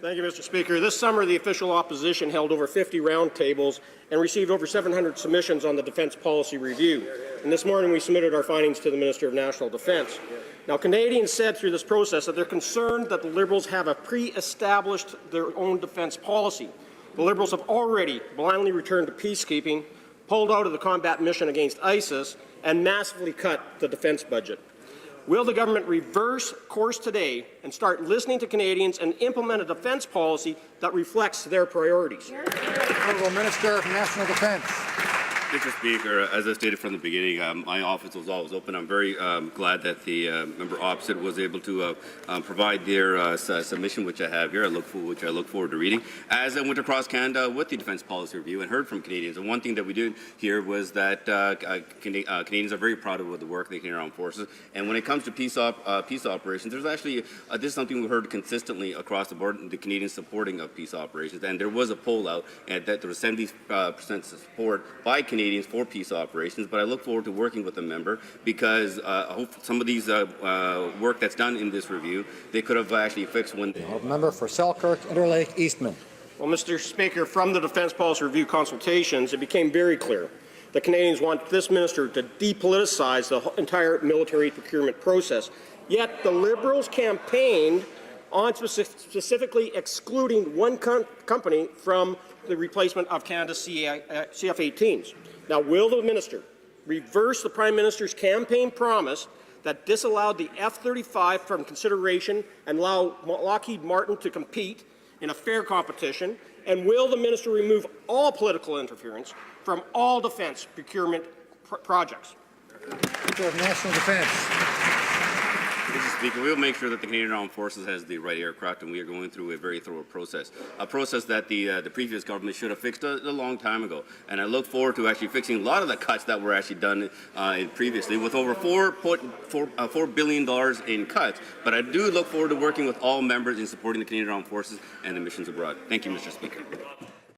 Thank you, Mr. Speaker. This summer, the official opposition held over 50 roundtables and received over 700 submissions on the Defence Policy Review. And this morning, we submitted our findings to the Minister of National Defence. Now, Canadians said through this process that they're concerned that the Liberals have pre-established their own defence policy. The Liberals have already blindly returned to peacekeeping, pulled out of the combat mission against ISIS, and massively cut the defence budget. Will the government reverse course today and start listening to Canadians and implement a defence policy that reflects their priorities? Honourable Minister of National Defence. Mr. Speaker, as I stated from the beginning, my office was always open. I'm very glad that the member opposite was able to provide their submission, which I have here, which I look forward to reading. As I went across Canada with the Defence Policy Review and heard from Canadians, and one thing that we did hear was that Canadians are very proud of the work of the Canadian Armed Forces. And when it comes to peace operations, there's actually this is something we heard consistently across the board: the Canadians supporting of peace operations. And there was a poll out, and that there was 70% support by Canadians for peace operations, but I look forward to working with the member because I hope some of these work that's done in this review, they could have actually fixed when. Member for Selkirk, Interlake, Eastman. Well, Mr. Speaker, from the Defence Policy Review consultations, it became very clear that Canadians want this minister to depoliticize the entire military procurement process. Yet the Liberals campaigned on specifically excluding one company from the replacement of Canada's CF-18s. Now, will the minister reverse the Prime Minister's campaign promise that disallowed the F-35 from consideration and allow Lockheed Martin to compete in a fair competition? And will the minister remove all political interference from all defence procurement projects? Minister of National Defence. Mr. Speaker, we will make sure that the Canadian Armed Forces has the right aircraft, and we are going through a very thorough process, a process that the previous government should have fixed a long time ago. And I look forward to actually fixing a lot of the cuts that were actually done previously, with over $4 billion in cuts. But I do look forward to working with all members in supporting the Canadian Armed Forces and the missions abroad. Thank you, Mr. Speaker.